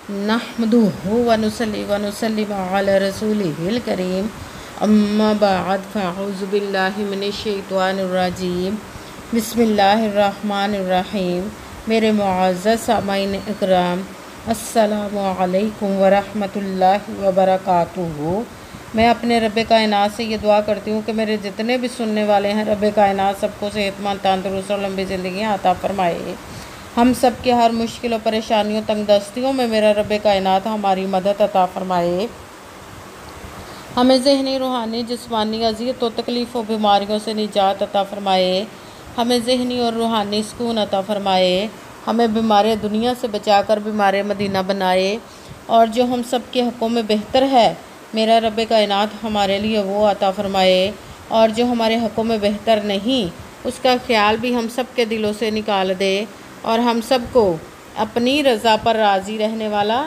नहमदुहु व नुसल्ली व नुसल्लिम अला रसूलिहिल करीम अम्मा बाद फ़अऊज़ु बिल्लाहि मिनश शैतानिर रजीम बिस्मिल्लाहिर रहमानिर रहीम। मेरे मुअज़्ज़ज़ सामाईन इकराम, अस्सलामु अलैकुम व रहमतुल्लाहि व बरकातुहू। मैं अपने रब्बे कायनात से ये दुआ करती हूँ कि मेरे जितने भी सुनने वाले हैं, रब्बे कायनात सबको सेहतमंद, तंदुरुस्त और लंबी ज़िंदगी अता फरमाए। हम सब के हर मुश्किल और परेशानियों, तंगदस्तियों में मेरा रब्बे कायनात हमारी मदद अता फरमाए। हमें ज़हनी, रूहानी, जिस्मानी अज़ियत और तकलीफ़ और बीमारियों से निजात अता फरमाए। हमें ज़हनी और रूहानी सुकून अता फरमाए। हमें बीमार दुनिया से बचाकर बीमार मदीना बनाए। और जो हम सब के हक़ों में बेहतर है, मेरा रब्बे कायनात हमारे लिए वो अता फरमाए। और जो हमारे हक़ों में बेहतर नहीं, उसका ख्याल भी हम सब के दिलों से निकाल दे और हम सब को अपनी रज़ा पर राज़ी रहने वाला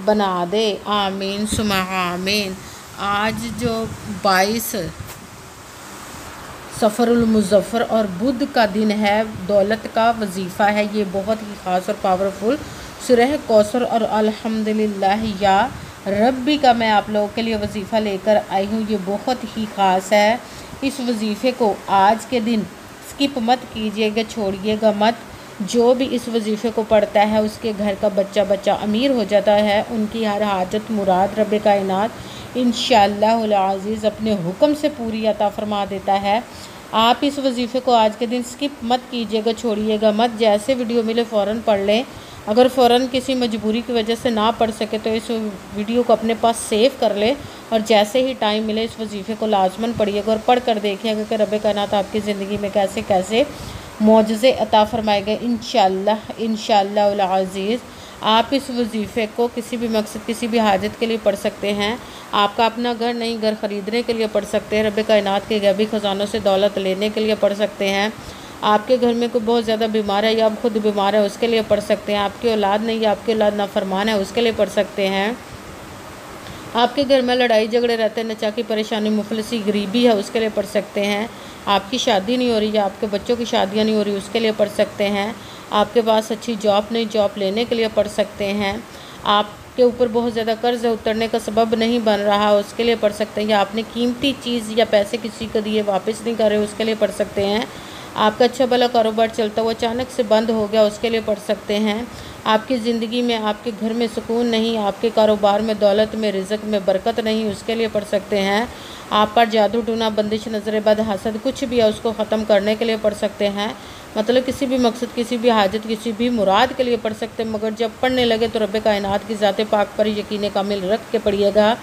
बना दे। आमीन सुमा आमीन। आज जो 22 सफ़रुल मुज़फ़्फ़र और बुध का दिन है, दौलत का वजीफ़ा है। ये बहुत ही ख़ास और पावरफुल सूरह कौसर और अल्हम्दुलिल्लाह या रब्बी का मैं आप लोगों के लिए वजीफ़ा लेकर आई हूँ। ये बहुत ही ख़ास है। इस वजीफ़े को आज के दिन स्किप मत कीजिएगा, छोड़िएगा मत। जो भी इस वजीफ़े को पढ़ता है, उसके घर का बच्चा अमीर हो जाता है। उनकी हर हाजत मुराद रब्बे कायनात इंशाअल्लाहुल अज़ीज़ अपने हुक्म से पूरी अता फरमा देता है। आप इस वजीफ़े को आज के दिन स्किप मत कीजिएगा, छोड़िएगा मत। जैसे वीडियो मिले फ़ौरन पढ़ लें। अगर फ़ौरन किसी मजबूरी की वजह से ना पढ़ सके तो इस वीडियो को अपने पास सेव कर ले और जैसे ही टाइम मिले इस वजीफ़े को लाजमन पढ़िएगा और पढ़ कर देखिएगा कि रब्बे कायनात आपकी ज़िंदगी में कैसे कैसे मौजज़े अता फरमाएगा इंशाअल्लाह अज़ीज़। आप इस वजीफ़े को किसी भी मकसद, किसी भी हाजत के लिए पढ़ सकते हैं। आपका अपना घर नहीं, घर ख़रीदने के लिए पढ़ सकते हैं। रब्बे कायनात के गैबी ख़जानों से दौलत लेने के लिए पढ़ सकते हैं। आपके घर में कोई बहुत ज़्यादा बीमार है या आप खुद बीमार है, उसके लिए पढ़ सकते हैं। आपकी औलाद नहीं या आपकी औलाद नाफरमान है, उसके लिए पढ़ सकते हैं। आपके घर में लड़ाई झगड़े रहते हैं, नचा की परेशानी, मुफलिसी, गरीबी है, उसके लिए पढ़ सकते हैं। आपकी शादी नहीं हो रही या आपके बच्चों की शादियाँ नहीं हो रही, उसके लिए पढ़ सकते हैं। आपके पास अच्छी जॉब नहीं, जॉब लेने के लिए पढ़ सकते हैं। आपके ऊपर बहुत ज़्यादा कर्ज है, उतरने का सबब नहीं बन रहा, उसके लिए पढ़ सकते हैं। या आपने कीमती चीज़ या पैसे किसी को दिए वापस नहीं कर रहे, उसके लिए पढ़ सकते हैं। आपका अच्छा भला कारोबार चलता हुआ अचानक से बंद हो गया, उसके लिए पढ़ सकते हैं। आपकी ज़िंदगी में, आपके घर में सुकून नहीं, आपके कारोबार में, दौलत में, रिज़्क़ में बरकत नहीं, उसके लिए पढ़ सकते हैं। आप पर जादू टूना, बंदिश, नज़र बद, हसद कुछ भी है, उसको ख़त्म करने के लिए पढ़ सकते हैं। मतलब किसी भी मकसद, किसी भी हाजत, किसी भी मुराद के लिए पढ़ सकते हैं। मगर जब पढ़ने लगे तो रब्बे कायनात की ज़ात पाक पर यकीन कामिल रख के पढ़िएगा।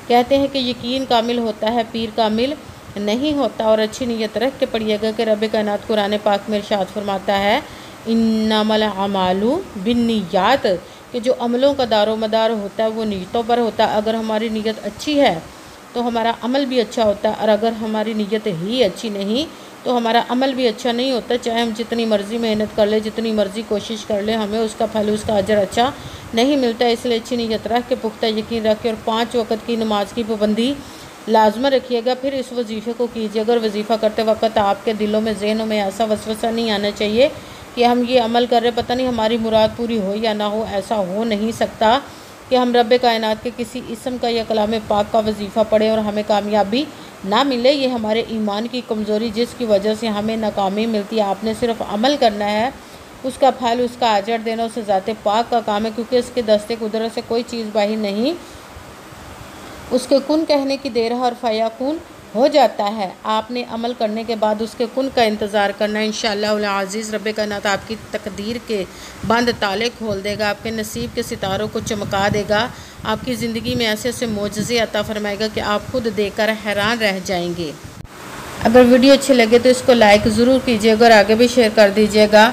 कहते हैं कि यकीन कामिल होता है, पीर कामिल नहीं होता। और अच्छी नीयत रख के पढ़िएगा कि रब्बे कायनात कुरान पाक में इरशाद फरमाता है, इन्नमल अमालु बिन्नियात, कि जो अमलों का दारो मदार होता है वो नीयतों पर होता है। अगर हमारी नीयत अच्छी है तो हमारा अमल भी अच्छा होता है, और अगर हमारी नीयत ही अच्छी नहीं तो हमारा अमल भी अच्छा नहीं होता। चाहे हम जितनी मर्ज़ी मेहनत कर ले, जितनी मर्ज़ी कोशिश कर ले, हमें उसका फल, उसका अजर अच्छा नहीं मिलता। इसलिए अच्छी नीयत रख के, पुख्ता यकीन रख के और 5 वक़्त की नमाज की पाबंदी लाजमा रखिएगा। फिर इस वजीफ़े को कीजिएगा। और वजीफ़ा करते वक्त आपके दिलों में, ज़हनों में ऐसा वसवसा नहीं आना चाहिए कि हम ये अमल कर रहे, पता नहीं हमारी मुराद पूरी हो या ना हो। ऐसा हो नहीं सकता कि हम रब्बे कायनात के किसी इस्म का या कलाम पाक का वजीफ़ा पढ़ें और हमें कामयाबी ना मिले। ये हमारे ईमान की कमज़ोरी, जिसकी वजह से हमें नाकामी मिलती है। आपने सिर्फ अमल करना है, उसका फल, उसका अजर देना उस ज़ात पाक का काम है, क्योंकि इसके दस्ते कुदरत से कोई चीज़ बाहर नहीं। उसके कुन कहने की देर है और फ़याकुन हो जाता है। आपने अमल करने के बाद उसके कुन का इंतज़ार करना। इंशाअल्लाह अज़ीज़ रब्बे कायनात आपकी तकदीर के बंद ताले खोल देगा, आपके नसीब के सितारों को चमका देगा, आपकी ज़िंदगी में ऐसे ऐसे मौजज़े अता फरमाएगा कि आप खुद देखकर हैरान रह जाएंगे। अगर वीडियो अच्छे लगे तो इसको लाइक ज़रूर कीजिएगा और आगे भी शेयर कर दीजिएगा,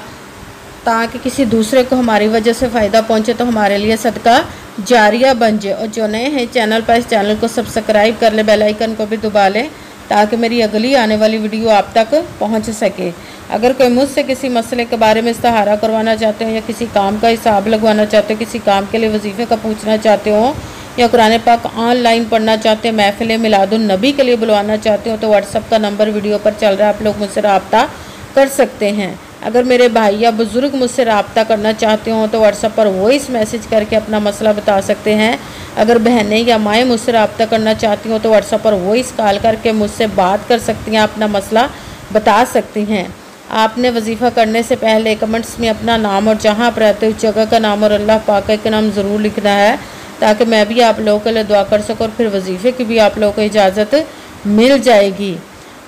ताकि किसी दूसरे को हमारी वजह से फ़ायदा पहुँचे तो हमारे लिए सदका जारिया बन जाए। और जो नए हैं चैनल पर, इस चैनल को सब्सक्राइब कर ले, बेल आइकन को भी दबा लें, ताकि मेरी अगली आने वाली वीडियो आप तक पहुंच सके। अगर कोई मुझसे किसी मसले के बारे में इस्तिहारा करवाना चाहते हो, या किसी काम का हिसाब लगवाना चाहते हो, किसी काम के लिए वजीफ़े का पूछना चाहते हो, या कुरान पाक ऑनलाइन पढ़ना चाहते हो, महफिल मिलादुन नबी के लिए बुलवाना चाहते हो, तो व्हाट्सअप का नंबर वीडियो पर चल रहा है, आप लोग मुझसे रब्ता कर सकते हैं। अगर मेरे भाई या बुज़ुर्ग मुझसे रब्ता करना चाहते हो तो व्हाट्सएप पर वॉइस मैसेज करके अपना मसला बता सकते हैं। अगर बहनें या माएँ मुझसे रब्ता करना चाहती हो तो व्हाट्सएप पर वॉइस कॉल करके मुझसे बात कर सकती हैं, अपना मसला बता सकती हैं। आपने वजीफ़ा करने से पहले कमेंट्स में अपना नाम और जहाँ आप रहते हो उस जगह का नाम और अल्लाह पाक का नाम ज़रूर लिखना है, ताकि मैं भी आप लोगों के लिए दुआ कर सकूँ और फिर वजीफ़े की भी आप लोगों को इजाज़त मिल जाएगी।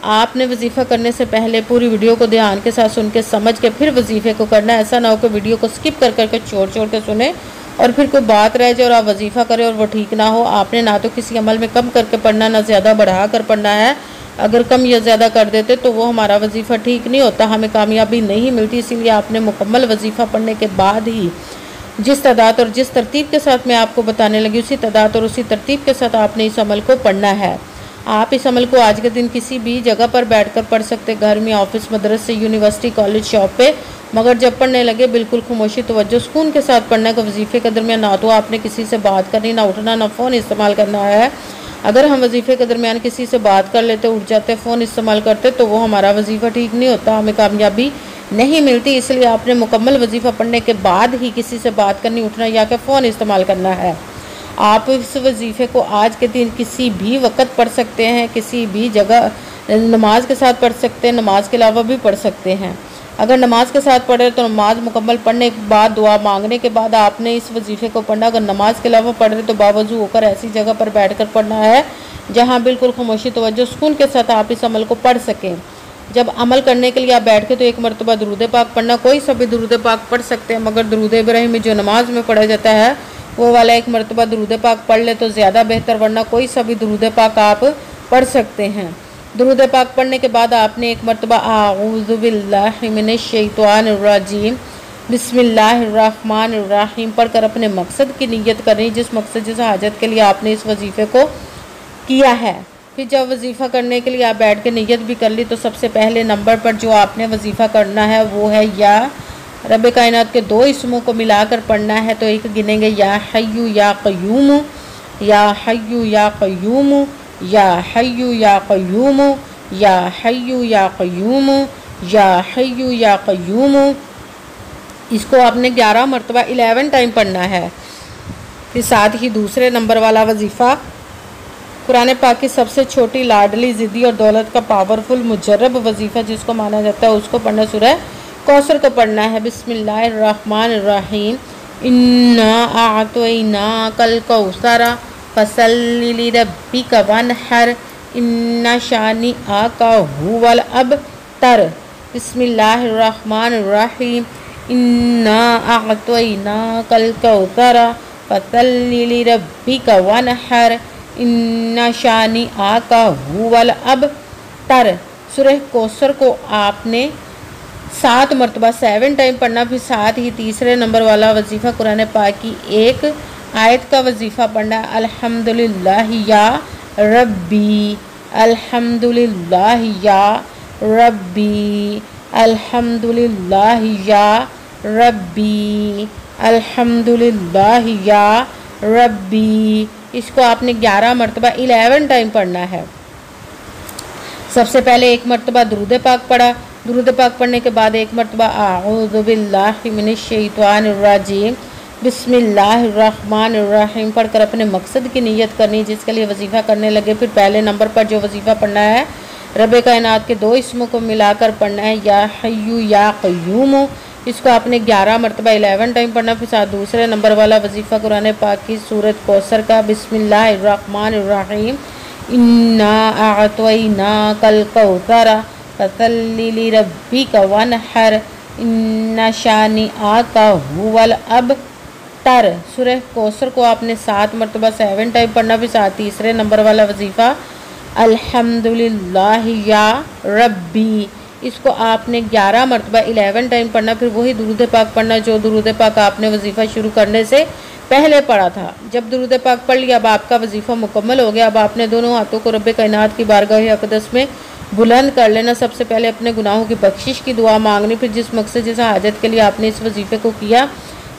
आपने वजीफ़ा करने से पहले पूरी वीडियो को ध्यान के साथ सुन के समझ के फिर वजीफ़े को करना है। ऐसा ना हो कि वीडियो को स्किप कर करके छोड़ के सुने और फिर कोई बात रह जाए और आप वजीफ़ा करें और वो ठीक ना हो। आपने ना तो किसी अमल में कम करके पढ़ना, ना ज़्यादा बढ़ा कर पढ़ना है। अगर कम या ज़्यादा कर देते तो वो हमारा वजीफ़ा ठीक नहीं होता, हमें कामयाबी नहीं मिलती। इसीलिए आपने मुकम्मल वजीफ़ा पढ़ने के बाद ही जिस तादाद और जिस तरतीब के साथ मैं आपको बताने लगी उसी तादाद और उसी तरतीब के साथ आपने इस अमल को पढ़ना है। आप इस अमल को आज के दिन किसी भी जगह पर बैठकर पढ़ सकते, घर में, ऑफिस, मदरसे, यूनिवर्सिटी, कॉलेज, शॉप पे। मगर जब पढ़ने लगे बिल्कुल खामोशी, तवज्जो, सुकून के साथ पढ़ना है। वजीफ़े के दरमियान ना तो आपने किसी से बात करनी, ना उठना, ना फ़ोन इस्तेमाल करना है। अगर हम वजीफ़े के दरमियान किसी से बात कर लेते, उठ जाते, फ़ोन इस्तेमाल करते तो वो हमारा वजीफ़ा ठीक नहीं होता, हमें कामयाबी नहीं मिलती। इसलिए आपने मुकम्मल वजीफ़ा पढ़ने के बाद ही किसी से बात करनी, उठना या कि फ़ोन इस्तेमाल करना है। आप इस वजीफ़े को आज के दिन किसी भी वक्त पढ़ सकते हैं, किसी भी जगह, नमाज के साथ पढ़ सकते हैं, नमाज के अलावा भी पढ़ सकते हैं। अगर नमाज के साथ पढ़े तो नमाज मुकम्मल पढ़ने के बाद, दुआ मांगने के बाद आपने इस वजीफ़े को पढ़ना। अगर नमाज के अलावा पढ़ रहे तो बावजू होकर ऐसी जगह पर बैठकर पढ़ना है जहाँ बिल्कुल खामोशी, तवज्जो, सुकून के साथ आप इस अमल को पढ़ सकें। जब अमल करने के लिए आप बैठ के तो एक मरतबा दुरूद पाक पढ़ना। कोई सा भी दुरूद पाक पढ़ सकते हैं, मगर दुरूद इब्राहिम जो नमाज में पढ़ा जाता है वो वाला एक मरतबा दुरूद पाक पढ़ ले तो ज़्यादा बेहतर, वरना कोई सा भी दुरूद पाक आप पढ़ सकते हैं। दुरूद पाक पढ़ने के बाद आपने एक मरतबा आऊज़ु बिल्लाहि मिनश शैतानिर रजीम बिस्मिल्लाहिर्रहमानिर्रहीम पढ़कर अपने मकसद की नीयत करनी, जिस मकसद, जिस हाजत के लिए आपने इस वजीफ़े को किया है। फिर जब वजीफ़ा करने के लिए आप बैठ के नीयत भी कर ली तो सबसे पहले नंबर पर जो आपने वजीफ़ा करना है वो है या रब कायनात के दो इसमों को मिलाकर पढ़ना है। तो एक गिनेंगे या हय्यु या क़य्यूम, या हय्यु या क़य्यूम, या हय्यु या क़य्यूम, या हय्यु या क़य्यूम, या हय्यु या क़य्यूम। इसको आपने 11 मरतबा 11 टाइम पढ़ना है। फिर साथ ही दूसरे नंबर वाला वजीफ़ा कुरान पाक की सबसे छोटी, लाडली, ज़िद्दी और दौलत का पावरफुल मुजर्रब वजीफ़ा जिसको माना जाता है उसको पढ़ना, सूरह कौसर को पढ़ना है। बिस्मिल्लाहिर्रहमानिर्रहीम इन्ना अअतैनाकल कौसर फसल्लि लिरब्बिका वन्हर इन्ना शानिअका हुवल अबतर। बिस्मिल्लाहिर्रहमानिर्रहीम इन्ना अअतैनाकल कौसर फसल्लि लिरब्बिका वन्हर इन्ना शानिअका हुवल अबतर। सूरह कौसर को आपने 7 मरतबा 7 टाइम पढ़ना। फिर साथ ही तीसरे नंबर वाला वजीफ़ा कुरान पाक की एक आयत का वजीफ़ा पढ़ना। अल्हम्दुलिल्लाह या रब्बी, अल्हम्दुलिल्लाह या रब्बी, अल्हम्दुलिल्लाह या रब्बी, अल्हम्दुलिल्लाह या रब्बी। इसको आपने 11 मरतबा 11 टाइम पढ़ना है। सबसे पहले एक मरतबा दुरूद पाक पढ़ा। दुरूद पाक पढ़ने के बाद एक मरतबा आऊज़ु बिल्लाहि मिनश शैतानिर रजीम बिस्मिल्लाहिर्रहमानिर्रहीम पढ़कर अपने मकसद की नीयत करनी, जिसके लिए वजीफ़ा करने लगे। फिर पहले नंबर पर जो वजीफ़ा पढ़ना है रब कायनात के दो इसमों को मिलाकर पढ़ना है, या हय्यु या क़य्यूम। इसको आपने 11 मरतबा 11 टाइम पढ़ना। फिर साथ दूसरे नंबर वाला वजीफ़ा कुरान पाक की सूरत कौसर का बिस्मिल्लाहिर्रहमानिर्रहीम इन्ना अअतैनाकल कौसर फसल्लि लिरब्बिका वन्हर इन्ना शानिअका हुवल अबतर। सूरह कौसर को आपने 7 मरतबा 7 टाइम पढ़ना। फिर साथ तीसरे नंबर वाला वजीफ़ा अल्हम्दुलिल्लाह या रब्बी, इसको आपने 11 मरतबा 11 टाइम पढ़ना। फिर वही दुरूद पाक पढ़ना जो दुरूद पाक आपने वजीफ़ा शुरू करने से पहले पढ़ा था। जब दुरूद पाक पढ़ लिया, अब आपका वजीफ़ा मुकम्मल हो गया। अब आपने दोनों हाथों को रब कायनात की बारगाह अक़दस में बुलंद कर लेना। सबसे पहले अपने गुनाहों की बख्शिश की दुआ मांगनी। फिर जिस मकसद, जिस हाजत के लिए आपने इस वजीफ़े को किया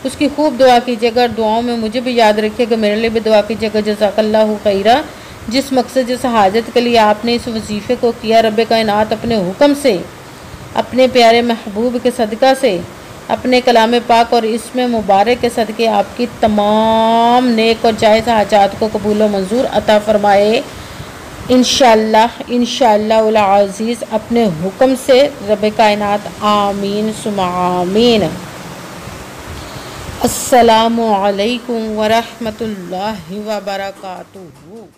उसकी खूब दुआ कीजिएगा। दुआओं में मुझे भी याद रखिएगा, मेरे लिए भी दुआ कीजिएगा। जज़ाकल्लाहु खैरा। जिस मकसद, जिस हाजत के लिए आपने इस वजीफ़े को किया, रब कायनात अपने हुक्म से अपने प्यारे महबूब के सदका से, अपने कलाम पाक और इसमें मुबारक के सदके आपकी तमाम नेक और जायज़ हाजात को कबूल व मंजूर अता फ़रमाए इंशाअल्लाह इंशाअल्लाह उल अज़ीज़ अपने हुक्म से रब कायनात। आमीन सुम्मा आमीन। अस्सलामु अलैकुम व रहमतुल्लाहि व बरकातुहू।